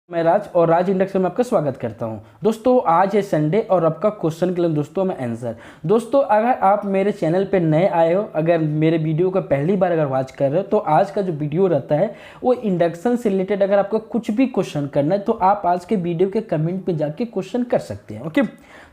मैं राज और राज इंडक्शन में आपका स्वागत करता हूं। दोस्तों आज है संडे और आपका क्वेश्चन के लिए दोस्तों मैं आंसर। दोस्तों अगर आप मेरे चैनल पे नए आए हो, अगर मेरे वीडियो को पहली बार अगर वॉच कर रहे हो, तो आज का जो वीडियो रहता है वो इंडक्शन से रिलेटेड अगर आपको कुछ भी क्वेश्चन करना है तो आप आज के वीडियो के कमेंट पे जाके क्वेश्चन कर सकते हैं। ओके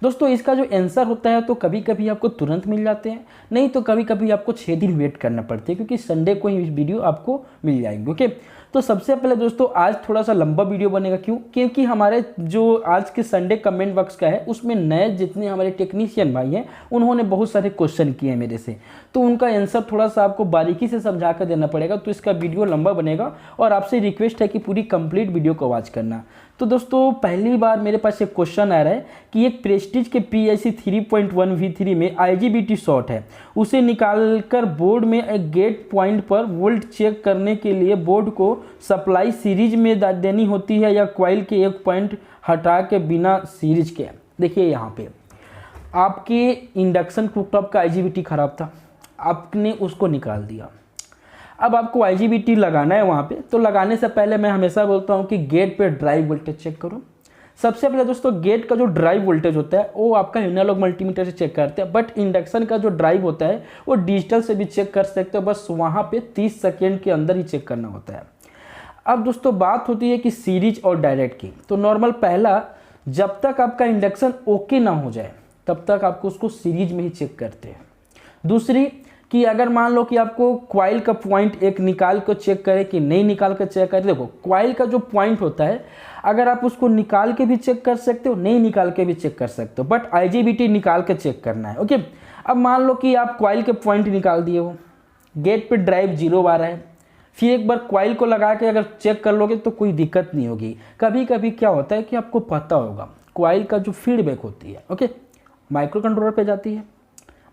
दोस्तों, इसका जो आंसर होता है तो कभी कभी आपको तुरंत मिल जाते हैं, नहीं तो कभी कभी आपको 6 दिन वेट करना पड़ता है, क्योंकि संडे को ही वीडियो आपको मिल जाएंगे। ओके तो सबसे पहले दोस्तों आज थोड़ा सा लंबा वीडियो बनेगा, क्योंकि हमारे जो आज के संडे कमेंट बॉक्स का है उसमें नए जितने हमारे टेक्नीशियन भाई हैं उन्होंने बहुत सारे क्वेश्चन किए हैं मेरे से, तो उनका आंसर थोड़ा सा आपको बारीकी से समझा कर देना पड़ेगा, तो इसका वीडियो लंबा बनेगा और आपसे रिक्वेस्ट है कि पूरी कंप्लीट वीडियो को वॉच करना। तो दोस्तों पहली बार मेरे पास एक क्वेश्चन आ रहा है कि एक प्रेस्टीज के PIC 3.1 V3 में IGBT शॉर्ट है, उसे निकालकर बोर्ड में एक गेट पॉइंट पर वोल्ट चेक करने के लिए बोर्ड को सप्लाई सीरीज में देनी होती है या कॉइल के एक पॉइंट हटा के बिना सीरीज के। देखिए यहाँ पे आपके इंडक्शन कुकटॉप का IGBT खराब था, आपने उसको निकाल दिया। अब आपको IGBT लगाना है वहाँ पे, तो लगाने से पहले मैं हमेशा बोलता हूँ कि गेट पे ड्राइव वोल्टेज चेक करो। सबसे पहले दोस्तों गेट का जो ड्राइव वोल्टेज होता है वो आपका एनालॉग मल्टीमीटर से चेक करते हैं, बट इंडक्शन का जो ड्राइव होता है वो डिजिटल से भी चेक कर सकते हो, बस वहाँ पे 30 सेकेंड के अंदर ही चेक करना होता है। अब दोस्तों बात होती है कि सीरीज और डायरेक्ट की, तो नॉर्मल पहला जब तक आपका इंडक्शन ओके ना हो जाए तब तक आपको उसको सीरीज में ही चेक करते हैं। दूसरी कि अगर मान लो कि आपको कॉइल का पॉइंट एक निकाल कर चेक करे कि नहीं निकाल कर चेक करे, देखो कॉइल का जो पॉइंट होता है अगर आप उसको निकाल के भी चेक कर सकते हो, नहीं निकाल के भी चेक कर सकते हो, बट IGBT निकाल के चेक करना है। ओके अब मान लो कि आप कॉइल के पॉइंट निकाल दिए हो, गेट पे ड्राइव 0 आ रहा है, फिर एक बार कॉइल को लगा के अगर चेक कर लोगे तो कोई दिक्कत नहीं होगी। कभी कभी क्या होता है कि आपको पता होगा कॉइल का जो फीडबैक होती है ओके माइक्रो कंट्रोलर पे जाती है,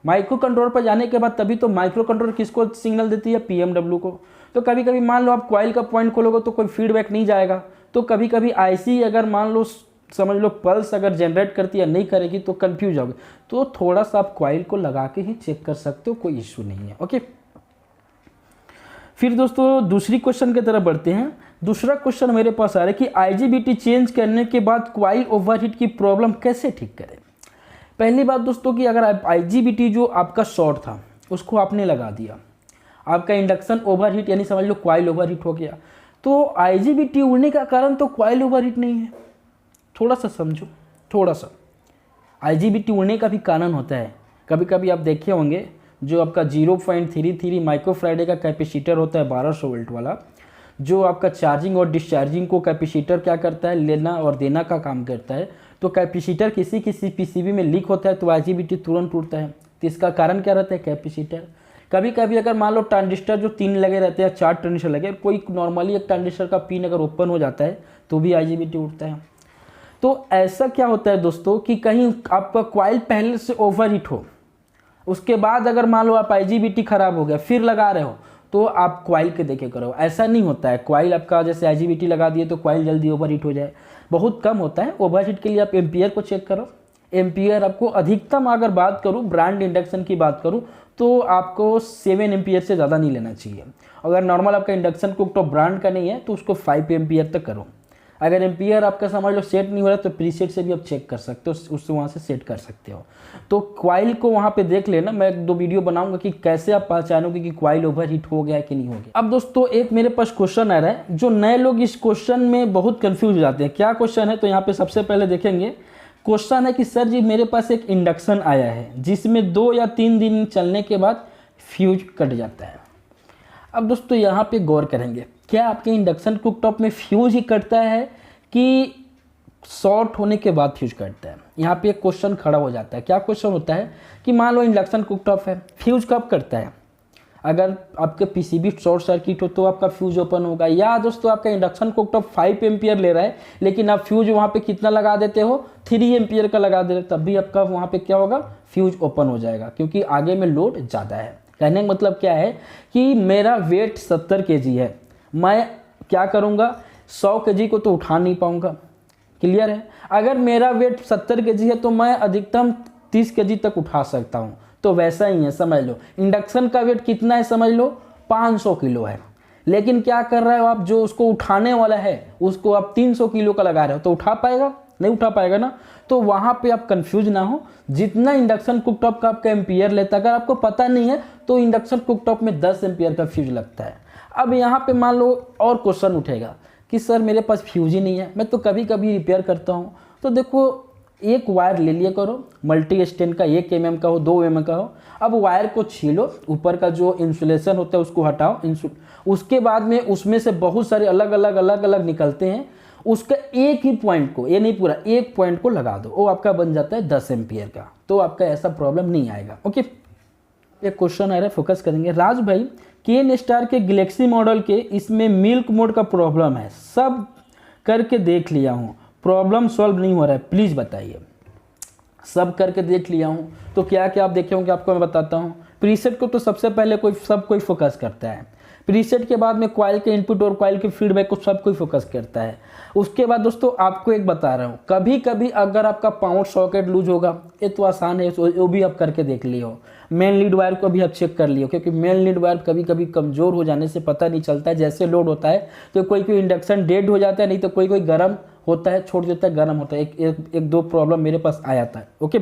माइक्रो कंट्रोलर पर जाने के बाद तभी तो माइक्रो कंट्रोलर किसको सिग्नल देती है, PMW को। तो कभी कभी मान लो आप कॉइल का पॉइंट खोलोगे तो कोई फीडबैक नहीं जाएगा, तो कभी कभी IC अगर मान लो समझ लो पल्स अगर जनरेट करती है नहीं करेगी तो कंफ्यूज होगे, तो थोड़ा सा आप कॉइल को लगा के ही चेक कर सकते हो, कोई इश्यू नहीं है। ओके फिर दोस्तों दूसरी क्वेश्चन की तरफ बढ़ते हैं। दूसरा क्वेश्चन मेरे पास आ रहा है कि IGBT चेंज करने के बाद कॉइल ओवरहीट की प्रॉब्लम कैसे ठीक करें। पहली बात दोस्तों कि अगर आप IGBT जो आपका शॉर्ट था उसको आपने लगा दिया, आपका इंडक्शन ओवरहीट यानी समझ लो कॉइल ओवरहीट हो गया, तो IGBT उड़ने का कारण तो कॉइल ओवरहीट नहीं है। थोड़ा सा समझो, थोड़ा सा IGBT उड़ने का भी कारण होता है। कभी कभी आप देखे होंगे जो आपका 0.33 माइक्रोफैराड का कैपेसिटर होता है 1200 वोल्ट वाला, जो आपका चार्जिंग और डिस्चार्जिंग को कैपेसिटर क्या करता है, लेना और देना का काम करता है। तो कैपेसिटर किसी PCB में लीक होता है तो IGBT तुरंत टूटता है। तो इसका कारण क्या रहता है, कैपेसिटर। कभी कभी अगर मान लो ट्रांजिस्टर जो 3 लगे रहते हैं, 4 ट्रांजिस्टर लगे, कोई नॉर्मली एक ट्रांजिस्टर का पिन अगर ओपन हो जाता है तो भी IGBT उठता है। तो ऐसा क्या होता है दोस्तों कि कहीं आपका कॉइल पहले से ओवरहीट हो, उसके बाद अगर मान लो आप IGBT खराब हो गया फिर लगा रहे हो तो आप कॉइल के देखे करो। ऐसा नहीं होता है कॉइल आपका जैसे IGBT लगा दिए तो कॉइल जल्दी ओवरहीट हो जाए, बहुत कम होता है। ओवरहीट के लिए आप एम्पियर को चेक करो। एम्पियर आपको अधिकतम अगर बात करूँ ब्रांड इंडक्शन की बात करूँ तो आपको 7 एम्पियर से ज़्यादा नहीं लेना चाहिए। अगर नॉर्मल आपका इंडक्शन कुकटॉप ब्रांड का नहीं है तो उसको 5 एम्पियर तक करो। अगर एम्पियर आपका समझ लो सेट नहीं हो रहा तो प्रीसेट से भी आप चेक कर सकते हो, उससे वहाँ से सेट कर सकते हो। तो कॉइल को वहाँ पे देख लेना, मैं 1-2 वीडियो बनाऊंगा कि कैसे आप पहचानोगे कि कॉइल ओवरहीट हो गया है कि नहीं हो गया। अब दोस्तों एक मेरे पास क्वेश्चन आ रहा है, जो नए लोग इस क्वेश्चन में बहुत कंफ्यूज हो जाते हैं। क्या क्वेश्चन है, तो यहाँ पे सबसे पहले देखेंगे। क्वेश्चन है कि सर जी मेरे पास एक इंडक्शन आया है जिसमें 2 या 3 दिन चलने के बाद फ्यूज कट जाता है। अब दोस्तों यहाँ पे गौर करेंगे, क्या आपके इंडक्शन कुकटॉप में फ्यूज ही कटता है कि शॉर्ट होने के बाद फ्यूज कटता है। यहाँ पे एक क्वेश्चन खड़ा हो जाता है। क्या क्वेश्चन होता है कि मान लो इंडक्शन कुकटॉप है, फ्यूज कब कटता है, अगर आपके PCB शॉर्ट सर्किट हो तो आपका फ्यूज ओपन होगा, या दोस्तों आपका इंडक्शन कुकटॉप 5 एम्पियर ले रहा है लेकिन आप फ्यूज वहाँ पे कितना लगा देते हो, 3 एम्पियर का लगा दे रहे, तब भी आपका वहाँ पे क्या होगा, फ्यूज ओपन हो जाएगा, क्योंकि आगे में लोड ज़्यादा है। कहने का मतलब क्या है कि मेरा वेट 70 kg है, मैं क्या करूँगा, 100 kg को तो उठा नहीं पाऊँगा। क्लियर है। अगर मेरा वेट 70 kg है तो मैं अधिकतम 30 kg तक उठा सकता हूँ। तो वैसा ही है, समझ लो इंडक्शन का वेट कितना है, समझ लो 500 किलो है। लेकिन क्या कर रहे हो आप, जो उसको उठाने वाला है उसको आप 300 किलो का लगा रहे हो, तो उठा पाएगा? नहीं उठा पाएगा ना। तो वहाँ पे आप कंफ्यूज ना हो, जितना इंडक्शन कुकटॉप का आपका एम्पियर लेता है, अगर आपको पता नहीं है तो इंडक्शन कुकटॉप में 10 एम्पियर का फ्यूज लगता है। अब यहाँ पे मान लो और क्वेश्चन उठेगा कि सर मेरे पास फ्यूज ही नहीं है, मैं तो कभी कभी रिपेयर करता हूँ। तो देखो, एक वायर ले लिया करो मल्टी स्टैंड का, 1 mm का हो, 2 mm का हो। अब वायर को छीलो, ऊपर का जो इंसुलेशन होता है उसको हटाओ, उसके बाद में उसमें से बहुत सारे अलग अलग निकलते हैं, उसका एक ही पॉइंट को, ये नहीं पूरा, एक पॉइंट को लगा दो, वो आपका बन जाता है 10 एम्पियर का। तो आपका ऐसा प्रॉब्लम नहीं आएगा। ओके, एक क्वेश्चन आ रहा है, फोकस करेंगे। राज भाई, केन स्टार के गैलेक्सी मॉडल के इसमें मिल्क मोड का प्रॉब्लम है, सब करके देख लिया हूँ, प्रॉब्लम सॉल्व नहीं हो रहा है, प्लीज़ बताइए। सब करके देख लिया हूँ, तो क्या क्या आप देखे होंगे, आपको मैं बताता हूँ। प्रीसेट को तो सबसे पहले सब कोई फोकस करता है, प्रीसेट के बाद में कॉइल के इनपुट और कॉइल के फीडबैक को सब कोई फोकस करता है। उसके बाद दोस्तों आपको एक बता रहा हूँ, कभी कभी अगर आपका पावर सॉकेट लूज होगा, ये तो आसान है, वो भी आप करके देख लियो। मेन लीड वायर को भी आप चेक कर लियो, क्योंकि मेन लीड वायर कभी कभी कमज़ोर हो जाने से पता नहीं चलता है, जैसे लोड होता है तो कोई इंडक्शन डेड हो जाता है, नहीं तो कोई गर्म होता है, छोड़ देता है, गर्म होता है। एक दो प्रॉब्लम मेरे पास आया था। ओके,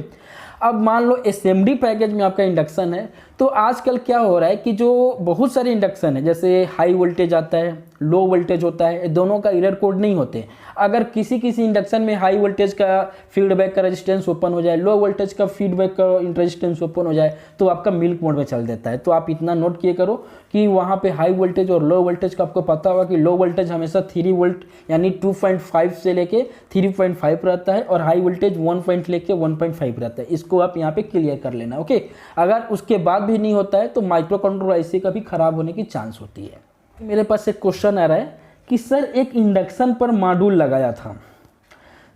अब मान लो एसएमडी पैकेज में आपका इंडक्शन है, तो आजकल क्या हो रहा है कि जो बहुत सारे इंडक्शन है, जैसे हाई वोल्टेज आता है, लो वोल्टेज होता है, दोनों का एरर कोड नहीं होते। अगर किसी इंडक्शन में हाई वोल्टेज का फीडबैक का रेजिस्टेंस ओपन हो जाए, लो वोल्टेज का फीडबैक का रेजिस्टेंस ओपन हो जाए, तो आपका मिल्क मोड में चल देता है। तो आप इतना नोट किए करो कि वहाँ पे हाई वोल्टेज और लो वोल्टेज का आपको पता होगा कि लो वोल्टेज हमेशा 3 वोल्ट यानी 2.5 से लेके 3.5 रहता है, और हाई वोल्टेज 1 लेके 1.5 रहता है। इसको आप यहाँ पे क्लियर कर लेना। ओके, अगर उसके बाद भी नहीं होता है तो माइक्रो कंट्रोलर ऐसे का भी खराब होने की चांस होती है। मेरे पास एक क्वेश्चन आ रहा है कि सर एक इंडक्शन पर मॉड्यूल लगाया था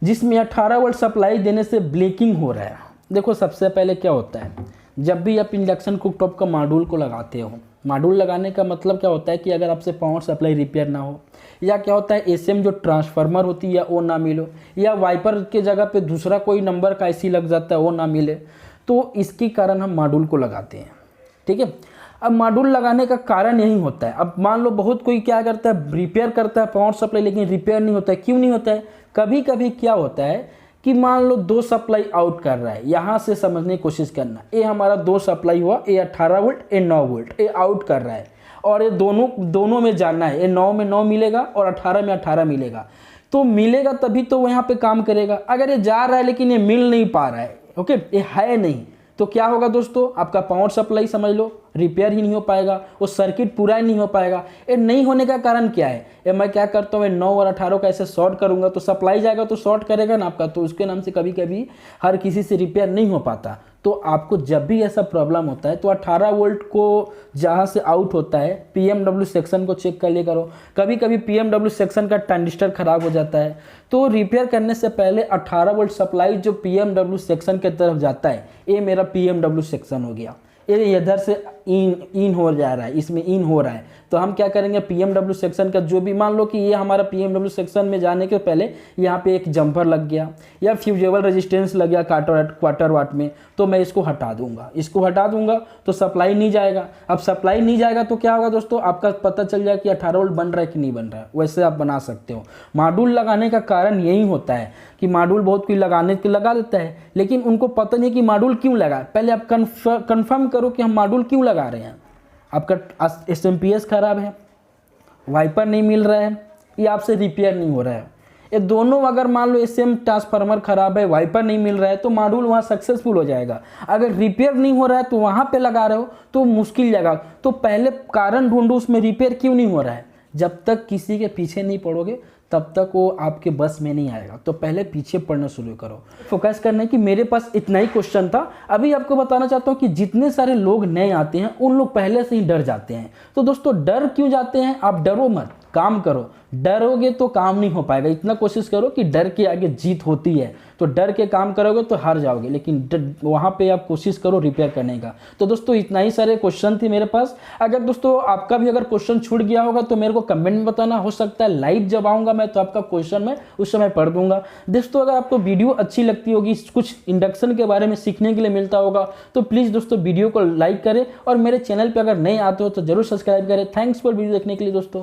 जिसमें 18 वोल्ट सप्लाई देने से ब्लिंकिंग हो रहा है। देखो, सबसे पहले क्या होता है, जब भी आप इंडक्शन कुकटॉप का मॉड्यूल को लगाते हो, मॉड्यूल लगाने का मतलब क्या होता है कि अगर आपसे पावर सप्लाई रिपेयर ना हो, या क्या होता है एसएम जो ट्रांसफार्मर होती है वो ना मिलो, या वाइपर के जगह पे दूसरा कोई नंबर का ऐसी लग जाता है वो ना मिले, तो इसके कारण हम मॉड्यूल को लगाते हैं। ठीक है, अब मॉड्यूल लगाने का कारण यही होता है। अब मान लो बहुत कोई क्या करता है, रिपेयर करता है पावर सप्लाई, लेकिन रिपेयर नहीं होता है। क्यों नहीं होता है? कभी कभी क्या होता है कि मान लो 2 सप्लाई आउट कर रहा है, यहाँ से समझने की कोशिश करना, ये हमारा 2 सप्लाई हुआ, ये 18 वोल्ट, ये 9 वोल्ट, ये आउट कर रहा है, और ये दोनों में जाना है, ये 9 में 9 मिलेगा और 18 में 18 मिलेगा। तो मिलेगा तभी तो वो यहाँ पे काम करेगा। अगर ये जा रहा है लेकिन ये मिल नहीं पा रहा है, ओके, ये है नहीं, तो क्या होगा दोस्तों, आपका पावर सप्लाई समझ लो रिपेयर ही नहीं हो पाएगा, वो सर्किट पूरा ही नहीं हो पाएगा। ये नहीं होने का कारण क्या है, ये मैं क्या करता हूँ, 9 और 18 का ऐसे शॉर्ट करूँगा तो सप्लाई जाएगा तो शॉर्ट करेगा ना आपका, तो उसके नाम से कभी कभी हर किसी से रिपेयर नहीं हो पाता। तो आपको जब भी ऐसा प्रॉब्लम होता है तो 18 वोल्ट को जहाँ से आउट होता है पीएमडब्ल्यू सेक्शन को चेक कर लिया करो। कभी कभी पीएमडब्ल्यू सेक्शन का ट्रांजिस्टर खराब हो जाता है, तो रिपेयर करने से पहले 18 वोल्ट सप्लाई जो पीएमडब्ल्यू सेक्शन की तरफ जाता है, ये मेरा पीएमडब्ल्यू सेक्शन हो गया, ये इधर से इन हो जा रहा है, इसमें इन हो रहा है। तो हम क्या करेंगे, पीएमडब्ल्यू सेक्शन का जो भी, मान लो कि ये हमारा पीएमडब्ल्यू सेक्शन में जाने के पहले यहाँ पे एक जंपर लग गया या फ्यूजेबल रेजिस्टेंस लग गया क्वार्टर वाट में, तो मैं इसको हटा दूंगा तो सप्लाई नहीं जाएगा। अब सप्लाई नहीं जाएगा तो क्या होगा दोस्तों, आपका पता चल जाएगा कि 18 वोल्ट बन रहा है कि नहीं बन रहा है। वैसे आप बना सकते हो। मॉड्यूल लगाने का कारण यही होता है कि मॉड्यूल बहुत कोई लगाने के लगा देता है, लेकिन उनको पता नहीं कि मॉड्यूल क्यों लगा। पहले आप कन्फर्म करो कि हम मॉड्यूल क्यों लगा रहे हैं। आपका एसएमपीएस खराब है, वाइपर नहीं मिल रहा है, या आपसे रिपेयर नहीं हो रहा है। ये दोनों अगर मान लो एसएम ट्रांसफार्मर खराब है, वाइपर नहीं मिल रहा है, तो मॉड्यूल वहाँ सक्सेसफुल हो जाएगा। अगर रिपेयर नहीं हो रहा है तो वहाँ पे लगा रहे हो तो मुश्किल जाएगा। तो पहले कारण ढूंढो उसमें रिपेयर क्यों नहीं हो रहा है। जब तक किसी के पीछे नहीं पड़ोगे तब तक वो आपके बस में नहीं आएगा। तो पहले पीछे पढ़ना शुरू करो। फोकस करना है कि मेरे पास इतना ही क्वेश्चन था। अभी आपको बताना चाहता हूँ कि जितने सारे लोग नए आते हैं उन लोग पहले से ही डर जाते हैं। तो दोस्तों डर क्यों जाते हैं, आप डरो मत। काम करो, डरोगे तो काम नहीं हो पाएगा। इतना कोशिश करो कि डर के आगे जीत होती है, तो डर के काम करोगे तो हार जाओगे, लेकिन वहाँ पे आप कोशिश करो रिपेयर करने का। तो दोस्तों इतना ही सारे क्वेश्चन थे मेरे पास। अगर दोस्तों आपका भी अगर क्वेश्चन छूट गया होगा तो मेरे को कमेंट में बताना, हो सकता है लाइव जब आऊँगा मैं तो आपका क्वेश्चन मैं उस समय पढ़ दूंगा। दोस्तों अगर आपको वीडियो अच्छी लगती होगी, कुछ इंडक्शन के बारे में सीखने के लिए मिलता होगा, तो प्लीज़ दोस्तों वीडियो को लाइक करें और मेरे चैनल पर अगर नहीं आते हो तो जरूर सब्सक्राइब करें। थैंक्स फॉर वीडियो देखने के लिए दोस्तों।